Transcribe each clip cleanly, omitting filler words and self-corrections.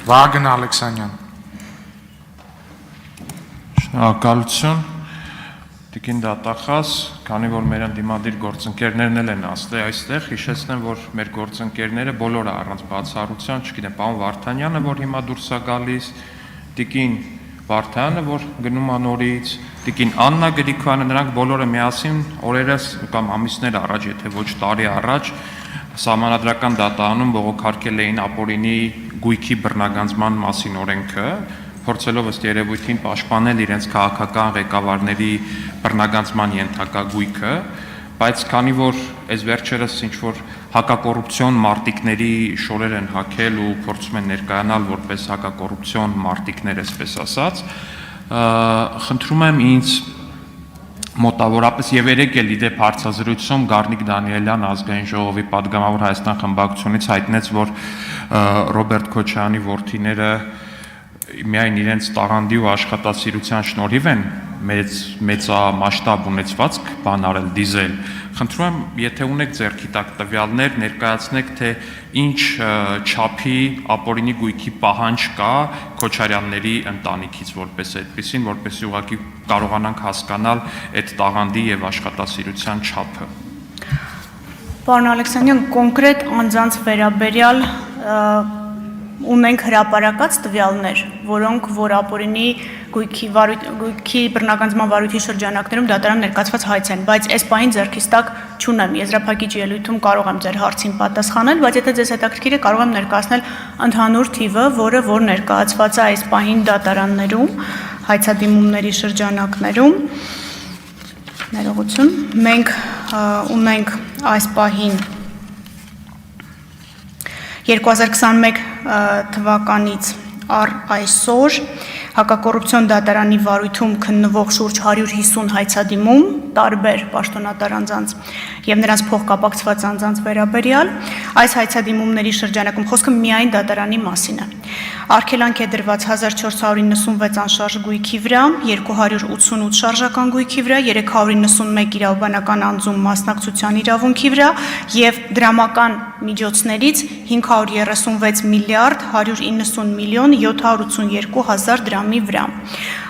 Վագն Ալեքսանյան։ Շնորհակալություն։ Տիկին դատախազ, քանի որ մեր ընդդիմադիր գործընկերներն են ասել այստեղ, հիշեցնեմ, որ մեր գործընկերները բոլորը առանց բացառության, չգիտեմ, պարոն Վարդանյանը, որ հիմա դուրս է գալիս, տիկին Վարդանը, որ գնում է նորից, տիկին Աննա Գրիգորյանը, նրանք բոլորը միասին օրերս կամ ամիսներ առաջ, եթե ոչ տարի առաջ, Սահմանադրական դատարանում բողոքարկել էին ապօրինի գույքի բռնագանձման մասին օրենքը, փորձելով ըստ երևույթին պաշտպանել իրենց քաղաքական ղեկավարների բռնագանձման ենթակա գույքը, բայց քանի որ այս վերջերս ինչ որ հակակոռուպցիոն մարտիկների շորեր են հագել ու փորձում են ներկայանալ որպես հակակոռուպցիոն մարտիկներ, այսպես ասած, խնդրում եմ ինձ մոտավորապես եւ երեք էլ իդեպ հարցազրույցում Գառնիկ Դանիելյան ազգային ժողովի պատգամավոր Հայաստան խմբակցությունից հայտնեց, որ Ռոբերտ Քոչարյանի որդիները միայն իրենց տաղանդի ու աշխատասիրության շնորհիվ են մեծամասշտաբ ունեցվածք բան արել, դիզել։ Խնդրում եմ, եթե ունեք ձեռքի տակ տվյալներ, ներկայացնեք, թե ինչ չափի ապօրինի գույքի պահանջ կա Քոչարյանների ընտանիքից որպես այդպեսին, որպեսզի ուղղակի կարողանանք հասկանալ այդ տաղանդի եւ աշխատասիրության չափը։ Պարոն Ալեքսանյան, կոնկրետ անձանց վերաբերյալ ունենք հրապարակած տվյալներ, որոնք որ ապօրինի գույքի բռնագանձման վարույթի շրջանակներում դատարան ներկայացված հայց են, բայց այս պահին ձեռքիս տակ չունեմ, եզրափակիչ ելույթում կարող եմ ձեր հարցին պատասխանել, բայց եթե ձեզ հետաքրքիր է, կարող եմ ներկայացնել ընդհանուր թիվը, որը ներկայացված է այս պահին դատարաններում, հայցադիմումների շրջանակներում։ Ներողություն, մենք ունենք այս պահին 2021 թվականից առ այսօր հակակոռուպցիոն դատարանի վարույթում քննվող շուրջ 150 հայցադիմում տարբեր պաշտոնատար անձանց եւ նրանց փոխկապակցված անձանց վերաբերյալ այս հայցադիմումների շրջանակում խոսքը միայն դատարանի մասին է։ Արգելանք է դրված 1496 անշարժ գույքի վրա, 288 շարժական գույքի վրա, 391 իրավաբանական անձում մասնակցության իրավունքի վրա եւ դրամական միջոցներից 536 միլիարդ 190 միլիոն 782 հազար դրամի վրա։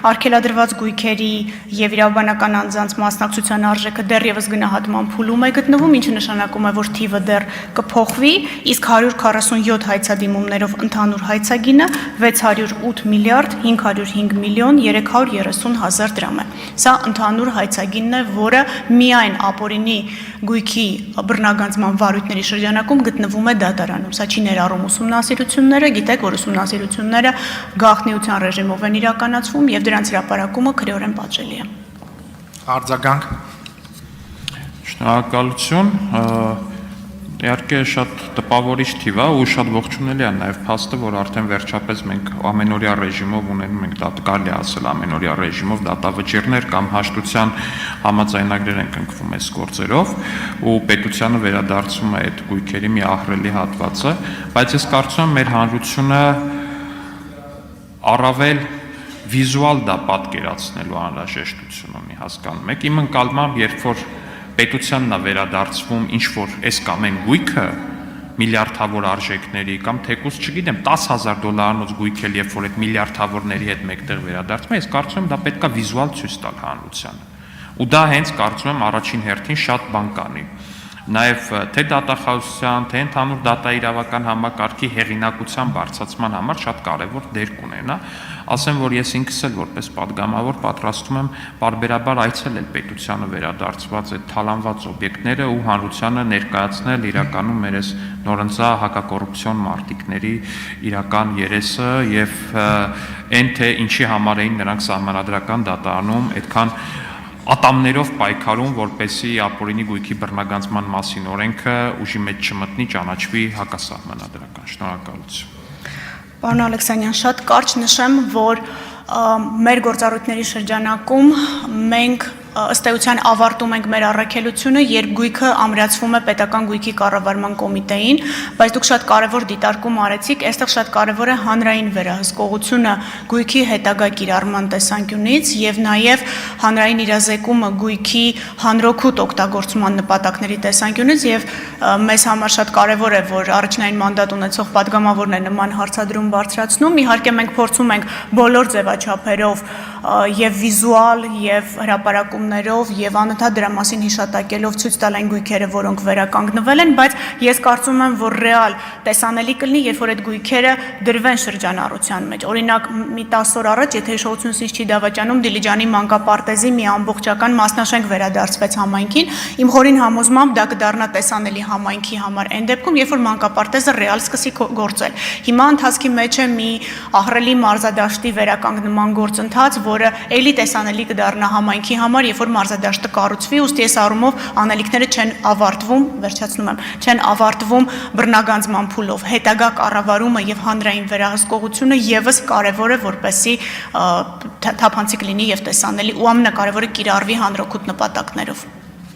Արգելադրված գույքերի եւ իրավաբանական անձանց մասնակցության արժեքը դեռևս գնահատման փուլում է գտնվում, ինչը նշանակում է, որ թիվը դեռ կփոխվի, իսկ 147 հայցադիմումներով ընդհանուր հայցագինը 608 միլիարդ 505 միլիոն 330 հազար դրամ է։ Սա ընդհանուր հայցագինն է, որը միայն ապօրինի գույքի բռնագանձման վարույթների շրջանակում գտնվում է դատարանում։ Սա չի ներառում ուսումնասիրությունները, գիտեք, որ ուսումնասիրությունները գաղտնիության ռեժիմով են իրականացվում եւ դրանց հրապարակումը քրեորեն պատժելի է։ Արձագանք։ Շնորհակալություն։ Իհարկե շատ տպավորիչ թիվ է ու շատ ողջունելի է նաև փաստը, որ արդեն վերջապես մենք ամենօրյա ռեժիմով ունենում ենք կարելի ասել ամենօրյա ռեժիմով դատավճիռներ կամ հաշտության համաձայնագրեր են կնքվում այս գործերով ու պետությանը վերադարձում է այդ գույքերի մի ահռելի հատվածը, բայց ես կարծում եմ մեր հանրությունը առավել վիզուալ դա պատկերացնելու անհրաժեշտություն ունի, հասկանում եք, իմ ընկալմամբ երբ որ պետությանն է վերադարձվում ինչ-որ այս կամ այն գույքը միլիարդավոր արժեքների կամ թեկուզ, չգիտեմ, $10,000 գույք էլ երբ որ այդ միլիարդավորների հետ մեկտեղ վերադարձում է, ես կարծում եմ դա պետք է վիզուալ ցույց տալ հանրությանը։ Ու դա հենց կարծում եմ առաջին հերթին շատ բան կանի։ Նաև թե դատախազության, թե ընդհանուր դատաիրավական համակարգի հեղինակության բարձրացման համար շատ կարևոր դեր կունենա։ Ասեմ, որ ես ինքս էլ որպես պատգամավոր պատրաստում եմ պարբերաբար այցելել պետությանը վերադարձված այդ թալանված օբյեկտները ու հանրությանը ներկայացնել իրականում մեր այս նորընծա հակակոռուպցիոն մարտիկների իրական երեսը եւ այն թե ինչի համար էին նրանք սահմանադրական դատարանում այդքան ատամներով պայքարում, որպեսզի ապօրինի գույքի բռնագանձման մասին օրենքը ուժի մեջ չմտնի, ճանաչվի հակասահմանադրական։ Շնորհակալություն։ Պարոն Ալեքսանյան, շատ կարճ նշեմ, որ մեր գործառույթների շրջանակում մենք ըստ էության ավարտում ենք մեր առաքելությունը, երբ գույքը ամրացվում է պետական գույքի կառավարման կոմիտեին, բայց դուք շատ կարևոր դիտարկում արեցիք, այստեղ շատ կարևոր է հանրային վերահսկողությունը գույքի հետագա կիրառման տեսանկյունից եւ նաեւ հանրային իրազեկումը գույքի հանրօգուտ օգտագործման նպատակների տեսանկյունից եւ մեզ համար շատ կարևոր է, որ առաջնային մանդատ ունեցող падգամավորն է նման հարցադրում բարձրացնում։ Իհարկե մենք փորձում ենք բոլոր ձևաչափերով եւ վիզուալ եւ հրապարակումներով եւ անընդհատ դրա մասին հիշատակելով ցույց տալ այն գույքերը, որոնք վերականգնվել են, բայց ես կարծում եմ, որ ռեալ տեսանելի կլինի, երբ որ այդ գույքերը դրվեն շրջանառության մեջ։ Օրինակ, մի 10 օր առաջ, եթե հիշողությունս ինձ չի դավաճանում, Դիլիջանի մանկապարտեզի մի ամբողջական մասնաշենք վերադարձվեց համայնքին։ Իմ խորին համոզմամբ դա կդառնա տեսանելի համայնքի համար այն դեպքում, երբ որ մանկապարտեզը ռեալ սկսի գործել։ Հիմա ընթացքի մեջ է մի ահռելի մարզադաշտի վերականգնման գործընթաց, որը էլի տեսանելի կդառնա համայնքի համար, երբ որ մարզադաշտը կառուցվի, ուստի այս առումով անելիքները չեն ավարտվում, վերջացնում եմ, չեն ավարտվում բռնագանձման փուլով։ Հետագա կառավարումը եւ հանրային վերահսկողությունը եւս կարեւոր է, որպեսզի թափանցիկ լինի եւ տեսանելի ու ամենակարևորը կիրառվի հանրօգուտ նպատակներով։